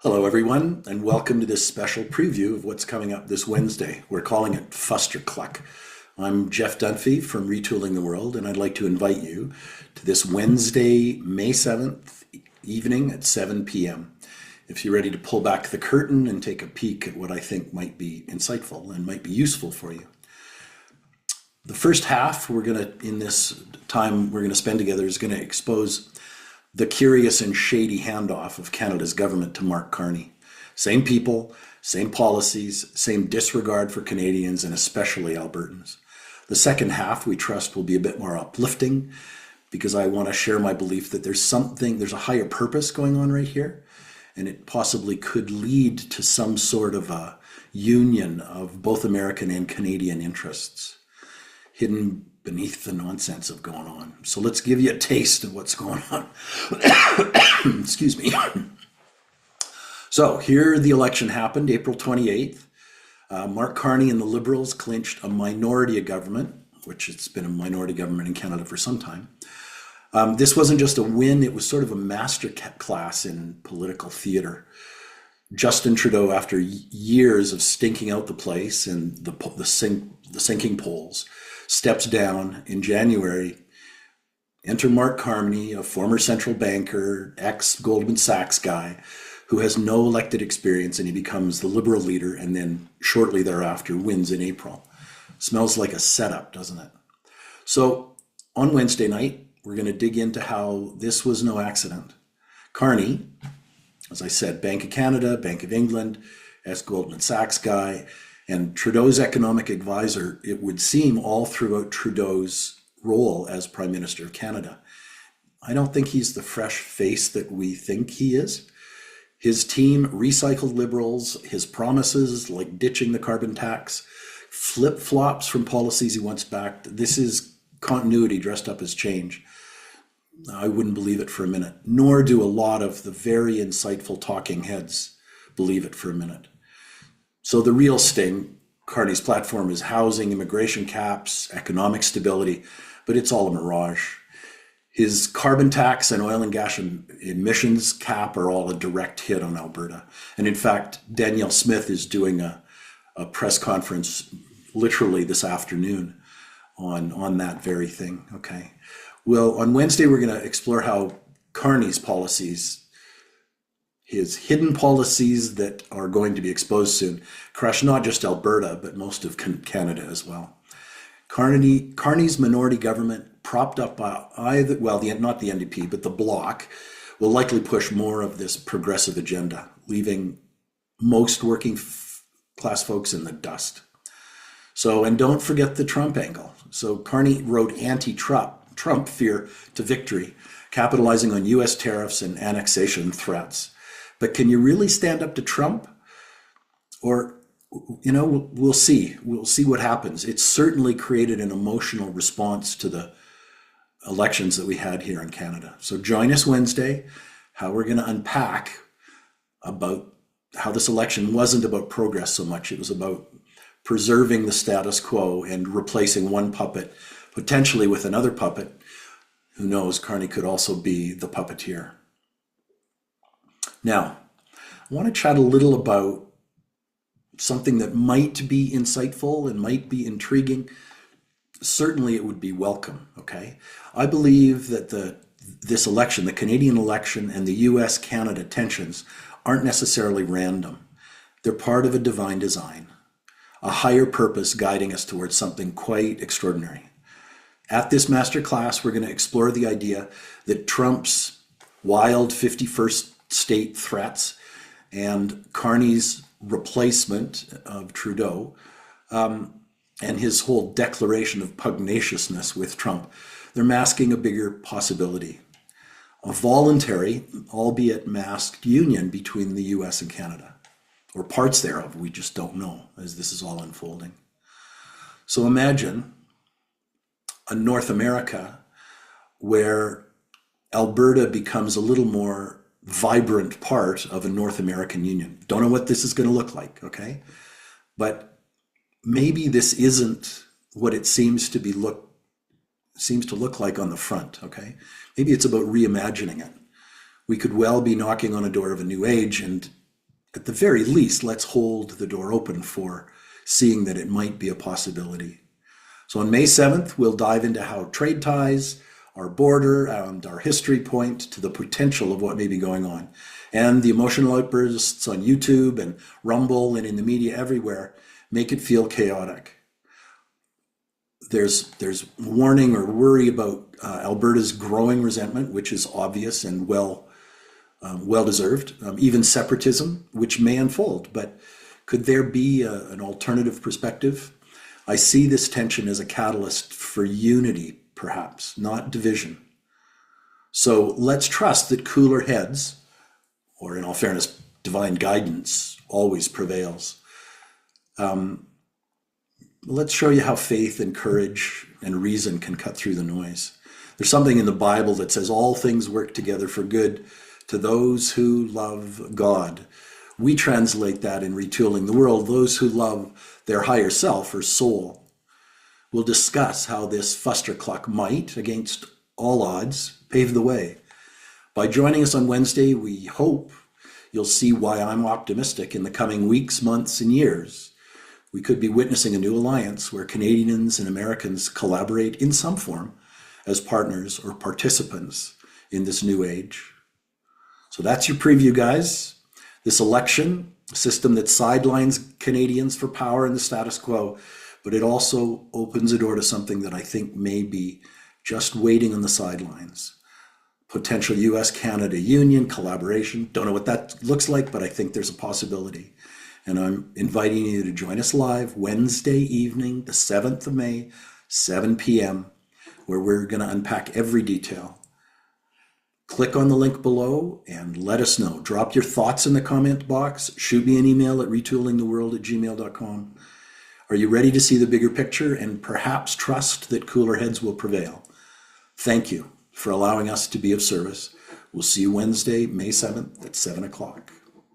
Hello, everyone, and welcome to this special preview of what's coming up this Wednesday. We're calling it FusterCluck. I'm Jeff Dunphy from Retooling the World, and I'd like to invite you to this Wednesday, May 7th evening at 7 p.m. If you're ready to pull back the curtain and take a peek at what I think might be insightful and might be useful for you. The first half in this time we're going to spend together is going to expose the curious and shady handoff of Canada's government to Mark Carney. Same people, same policies, same disregard for Canadians and especially Albertans. The second half, we trust, will be a bit more uplifting because I want to share my belief that there's a higher purpose going on right here, and it possibly could lead to some sort of a union of both American and Canadian interests hidden beneath the nonsense of going on. So let's give you a taste of what's going on. Excuse me. So here the election happened, April 28th. Mark Carney and the Liberals clinched a minority of government, which it's been a minority government in Canada for some time. This wasn't just a win, it was sort of a master class in political theater. Justin Trudeau, after years of stinking out the place and the sinking polls, steps down in January. Enter Mark Carney, a former central banker, ex-Goldman Sachs guy, who has no elected experience, and he becomes the Liberal leader and then shortly thereafter wins in April. Smells like a setup, doesn't it? So on Wednesday night, we're going to dig into how this was no accident. Carney, as I said, Bank of Canada, Bank of England, ex-Goldman Sachs guy, and Trudeau's economic advisor, it would seem all throughout Trudeau's role as Prime Minister of Canada. I don't think he's the fresh face that we think he is. His team recycled Liberals, his promises like ditching the carbon tax, flip-flops from policies he once backed. This is continuity dressed up as change. I wouldn't believe it for a minute, nor do a lot of the very insightful talking heads believe it for a minute. So the real sting, Carney's platform is housing, immigration caps, economic stability, but it's all a mirage. His carbon tax and oil and gas emissions cap are all a direct hit on Alberta. And in fact, Danielle Smith is doing a press conference literally this afternoon on that very thing, okay? Well, on Wednesday, we're going to explore how Carney's policies, his hidden policies that are going to be exposed soon, crush not just Alberta, but most of Canada as well. Carney's minority government, propped up by not the NDP, but the Bloc, will likely push more of this progressive agenda, leaving most working class folks in the dust. So, and don't forget the Trump angle. So Carney wrote anti-Trump fear to victory, capitalizing on US tariffs and annexation threats. But can you really stand up to Trump? Or, we'll see. We'll see what happens. It's certainly created an emotional response to the elections that we had here in Canada. So join us Wednesday, how we're going to unpack about how this election wasn't about progress so much. It was about preserving the status quo and replacing one puppet, potentially with another puppet. Who knows, Carney could also be the puppeteer. Now, I want to chat a little about something that might be insightful and might be intriguing. Certainly it would be welcome, okay? I believe that this election, the Canadian election and the US-Canada tensions aren't necessarily random. They're part of a divine design, a higher purpose guiding us towards something quite extraordinary. At this masterclass, we're going to explore the idea that Trump's wild 51st state threats and Carney's replacement of Trudeau and his whole declaration of pugnaciousness with Trump, they're masking a bigger possibility, a voluntary, albeit masked union between the US and Canada, or parts thereof. We just don't know as this is all unfolding. So imagine a North America where Alberta becomes a little more vibrant part of a North American union. Don't know what this is going to look like, okay? But maybe this isn't what it seems to look like on the front, okay? Maybe it's about reimagining it. We could well be knocking on a door of a new age, and at the very least, let's hold the door open for seeing that it might be a possibility. So on May 7th, we'll dive into how trade ties, our border, and our history point to the potential of what may be going on. And the emotional outbursts on YouTube and Rumble and in the media everywhere make it feel chaotic. There's warning or worry about Alberta's growing resentment, which is obvious and well-deserved, even separatism, which may unfold. But could there be an alternative perspective? I see this tension as a catalyst for unity, perhaps, not division. So let's trust that cooler heads, or in all fairness, divine guidance, always prevails. Let's show you how faith and courage and reason can cut through the noise. There's something in the Bible that says all things work together for good to those who love God. We translate that in Retooling the World, those who love their higher self or soul. We'll discuss how this FusterCluck might, against all odds, pave the way. By joining us on Wednesday, we hope you'll see why I'm optimistic in the coming weeks, months, and years. We could be witnessing a new alliance where Canadians and Americans collaborate in some form as partners or participants in this new age. So that's your preview, guys. This election, a system that sidelines Canadians for power and the status quo, but it also opens a door to something that I think may be just waiting on the sidelines. Potential US-Canada union, collaboration. Don't know what that looks like, but I think there's a possibility. And I'm inviting you to join us live Wednesday evening, the 7th of May, 7 p.m., where we're going to unpack every detail. Click on the link below and let us know. Drop your thoughts in the comment box. Shoot me an email at retoolingtheworld@gmail.com. Are you ready to see the bigger picture and perhaps trust that cooler heads will prevail? Thank you for allowing us to be of service. We'll see you Wednesday, May 7th at 7 o'clock.